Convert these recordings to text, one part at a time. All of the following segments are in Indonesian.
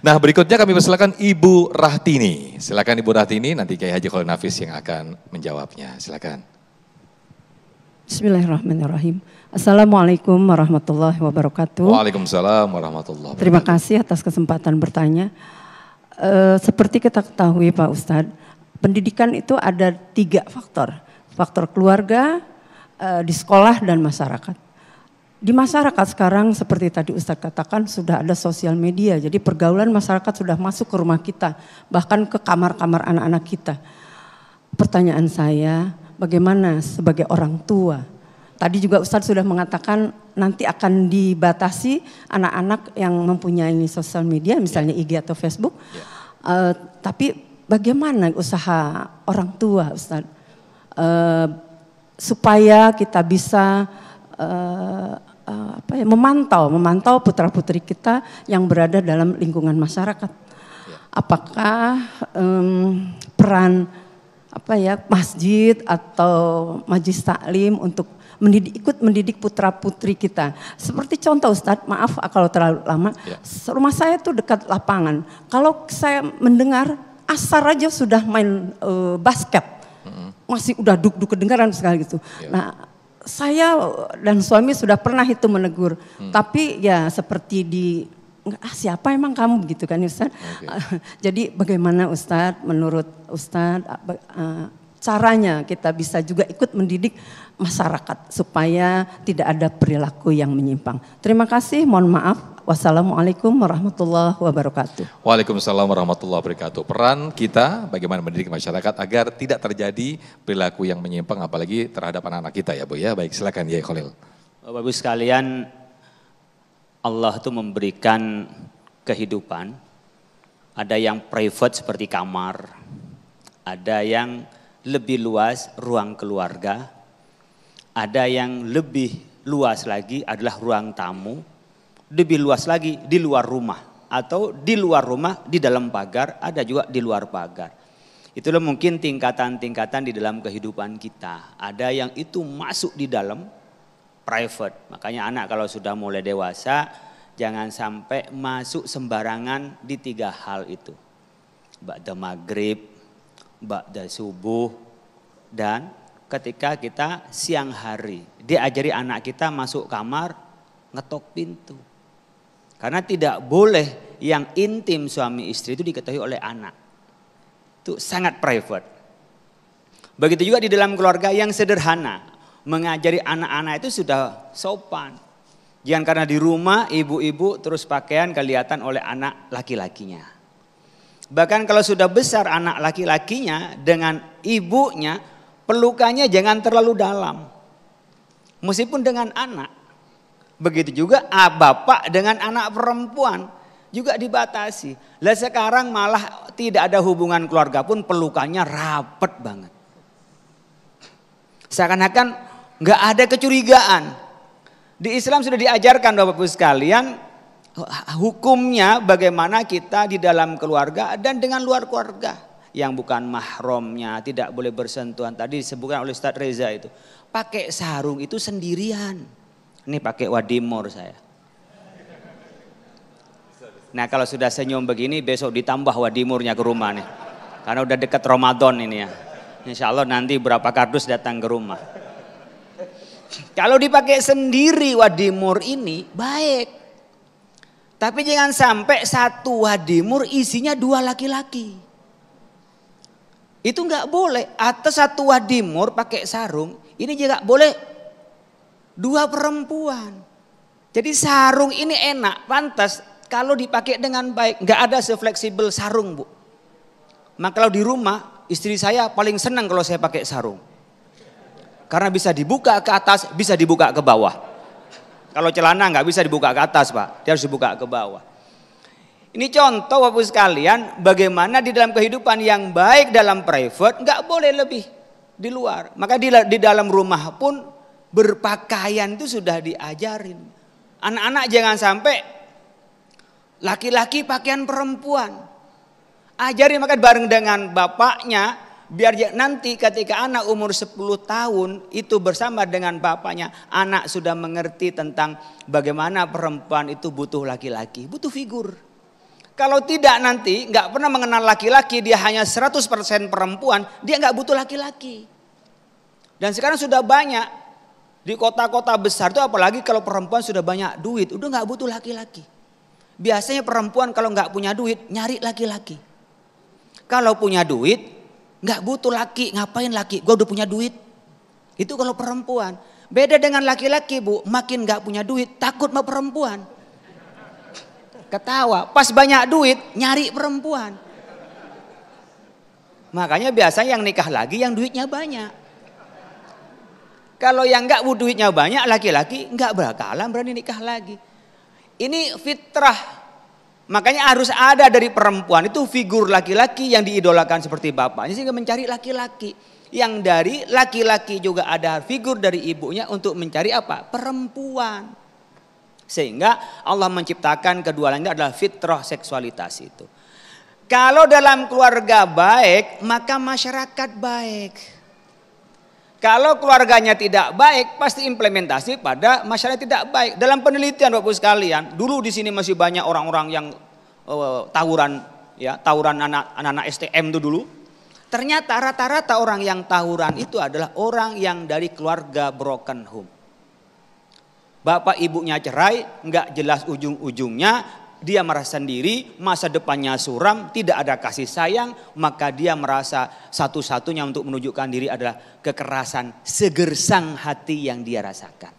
Nah, berikutnya kami persilakan Ibu Rahtini. Silakan Ibu Rahtini, nanti Kiai Haji Khalil Nafis yang akan menjawabnya. Silakan. Bismillahirrahmanirrahim. Assalamualaikum warahmatullahi wabarakatuh. Waalaikumsalam warahmatullahi wabarakatuh. Terima kasih atas kesempatan bertanya. Seperti kita ketahui Pak Ustadz, pendidikan itu ada 3 faktor. Faktor keluarga, di sekolah dan masyarakat. Di masyarakat sekarang seperti tadi Ustadz katakan sudah ada sosial media. Jadi pergaulan masyarakat sudah masuk ke rumah kita. Bahkan ke kamar-kamar anak-anak kita. Pertanyaan saya, bagaimana sebagai orang tua? Tadi juga Ustadz sudah mengatakan nanti akan dibatasi anak-anak yang mempunyai sosial media, misalnya IG atau Facebook. Tapi bagaimana usaha orang tua Ustadz? Supaya kita bisa memantau putra-putri kita yang berada dalam lingkungan masyarakat. Apakah peran masjid atau majelis taklim untuk ikut mendidik putra-putri kita. Seperti contoh Ustadz, maaf kalau terlalu lama, rumah saya tuh dekat lapangan. Kalau saya mendengar asar aja sudah main basket. Masih udah duk-duk kedengaran sekali gitu. Nah, saya dan suami sudah pernah itu menegur. Tapi ya seperti siapa emang kamu gitu kan Ustadz. Jadi bagaimana Ustadz, menurut Ustadz caranya kita bisa juga ikut mendidik masyarakat supaya tidak ada perilaku yang menyimpang. Terima kasih, mohon maaf. Wassalamualaikum warahmatullahi wabarakatuh. Waalaikumsalam warahmatullahi wabarakatuh. Peran kita bagaimana mendidik masyarakat agar tidak terjadi perilaku yang menyimpang apalagi terhadap anak-anak kita ya Bu ya. Baik, silakan Kiai Khalil. Bapak Ibu sekalian, Allah itu memberikan kehidupan. Ada yang private seperti kamar, ada yang lebih luas ruang keluarga, ada yang lebih luas lagi adalah ruang tamu, lebih luas lagi di luar rumah, atau di luar rumah di dalam pagar, ada juga di luar pagar. Itulah mungkin tingkatan-tingkatan di dalam kehidupan kita. Ada yang itu masuk di dalam private. Makanya anak kalau sudah mulai dewasa jangan sampai masuk sembarangan di 3 hal itu. Ba'da maghrib, ba'da subuh, dan ketika kita siang hari. Diajari anak kita masuk kamar ngetok pintu. Karena tidak boleh yang intim suami istri itu diketahui oleh anak. Itu sangat private. Begitu juga di dalam keluarga yang sederhana. Mengajari anak-anak itu sudah sopan. Jangan karena di rumah ibu-ibu terus pakaian kelihatan oleh anak laki-lakinya. Bahkan kalau sudah besar anak laki-lakinya dengan ibunya, pelukannya jangan terlalu dalam. Meskipun dengan anak. Begitu juga bapak dengan anak perempuan juga dibatasi. Lah sekarang malah tidak ada hubungan keluarga pun pelukannya rapet banget. Seakan-akan nggak ada kecurigaan. Di Islam sudah diajarkan Bapak-Ibu sekalian hukumnya bagaimana kita di dalam keluarga dan dengan luar keluarga. Yang bukan mahramnya tidak boleh bersentuhan. Tadi disebutkan oleh Ustadz Reza itu. Pakai sarung itu sendirian. Ini pakai wadimor saya. Nah kalau sudah senyum begini besok ditambah wadimurnya ke rumah nih. Karena udah dekat Ramadan ini ya. Insya Allah nanti berapa kardus datang ke rumah. Kalau dipakai sendiri wadimur ini baik. Tapi jangan sampai satu wadimur isinya 2 laki-laki. Itu nggak boleh. Atau satu wadimur pakai sarung ini juga boleh 2 perempuan. Jadi sarung ini enak, pantas kalau dipakai dengan baik. Nggak ada sefleksibel sarung Bu. Maka kalau di rumah istri saya paling senang kalau saya pakai sarung. Karena bisa dibuka ke atas, bisa dibuka ke bawah. Kalau celana nggak bisa dibuka ke atas Pak, dia harus dibuka ke bawah. Ini contoh Bapak sekalian bagaimana di dalam kehidupan yang baik dalam private nggak boleh lebih di luar. Maka di dalam rumah pun berpakaian itu sudah diajarin. Anak-anak jangan sampai laki-laki pakaian perempuan. Ajari maka bareng dengan bapaknya. Biar nanti ketika anak umur 10 tahun itu bersama dengan bapaknya. Anak sudah mengerti tentang bagaimana perempuan itu butuh laki-laki. Butuh figur. Kalau tidak nanti nggak pernah mengenal laki-laki, dia hanya 100% perempuan, dia nggak butuh laki-laki. Dan sekarang sudah banyak di kota-kota besar itu, apalagi kalau perempuan sudah banyak duit, udah nggak butuh laki-laki. Biasanya perempuan kalau nggak punya duit nyari laki-laki. Kalau punya duit nggak butuh laki, ngapain laki? Gue udah punya duit. Itu kalau perempuan. Beda dengan laki-laki bu, makin nggak punya duit takut sama perempuan. Ketawa, pas banyak duit nyari perempuan. Makanya biasanya yang nikah lagi yang duitnya banyak. Kalau yang nggak duitnya banyak laki-laki nggak bakalan berani nikah lagi. Ini fitrah. Makanya harus ada dari perempuan itu figur laki-laki yang diidolakan seperti bapaknya sehingga mencari laki-laki. Yang dari laki-laki juga ada figur dari ibunya untuk mencari apa? Perempuan. Sehingga Allah menciptakan keduanya adalah fitrah seksualitas itu. Kalau dalam keluarga baik, maka masyarakat baik. Kalau keluarganya tidak baik, pasti implementasi pada masyarakat tidak baik. Dalam penelitian Bapak sekalian, dulu di sini masih banyak orang-orang yang tawuran, ya, tawuran anak-anak STM itu dulu. Ternyata rata-rata orang yang tawuran itu adalah orang yang dari keluarga broken home. Bapak ibunya cerai, nggak jelas ujung-ujungnya, dia merasa sendiri, masa depannya suram, tidak ada kasih sayang, maka dia merasa satu-satunya untuk menunjukkan diri adalah kekerasan segersang hati yang dia rasakan.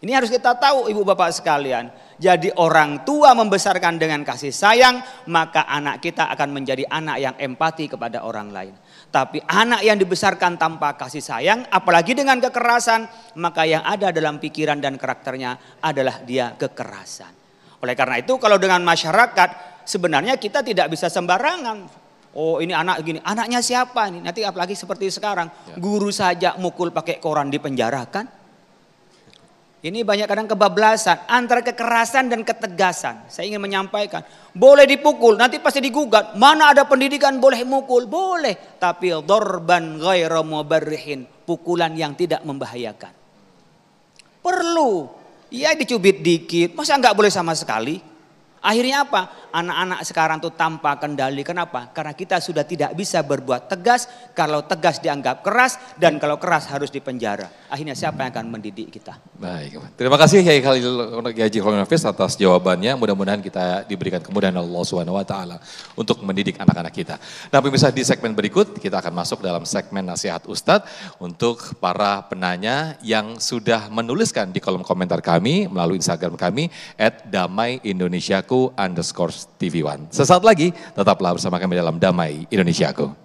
Ini harus kita tahu ibu bapak sekalian. Jadi orang tua membesarkan dengan kasih sayang, maka anak kita akan menjadi anak yang empati kepada orang lain. Tapi anak yang dibesarkan tanpa kasih sayang, apalagi dengan kekerasan, maka yang ada dalam pikiran dan karakternya adalah dia kekerasan. Oleh karena itu kalau dengan masyarakat sebenarnya kita tidak bisa sembarangan. Oh ini anak gini, anaknya siapa nih? Nanti apalagi seperti sekarang, guru saja mukul pakai koran dipenjarakan. Ini banyak kadang kebablasan antara kekerasan dan ketegasan. Saya ingin menyampaikan, boleh dipukul, nanti pasti digugat. Mana ada pendidikan boleh mukul? Boleh, tapi dorban ghairu mubarrihin, pukulan yang tidak membahayakan. Perlu, ya dicubit dikit, masa nggak boleh sama sekali? Akhirnya apa? Anak-anak sekarang tuh tanpa kendali. Kenapa? Karena kita sudah tidak bisa berbuat tegas. Kalau tegas dianggap keras dan kalau keras harus dipenjara. Akhirnya siapa yang akan mendidik kita? Baik, terima kasih Kiai Haji Khalil Nafis atas jawabannya. Mudah-mudahan kita diberikan kemudahan Allah Subhanahu wa taala untuk mendidik anak-anak kita. Nah, pemirsa, di segmen berikut kita akan masuk dalam segmen nasihat Ustadz untuk para penanya yang sudah menuliskan di kolom komentar kami melalui Instagram kami @damaiindonesiaku_TV1. Sesaat lagi tetaplah bersama kami dalam Damai Indonesiaku.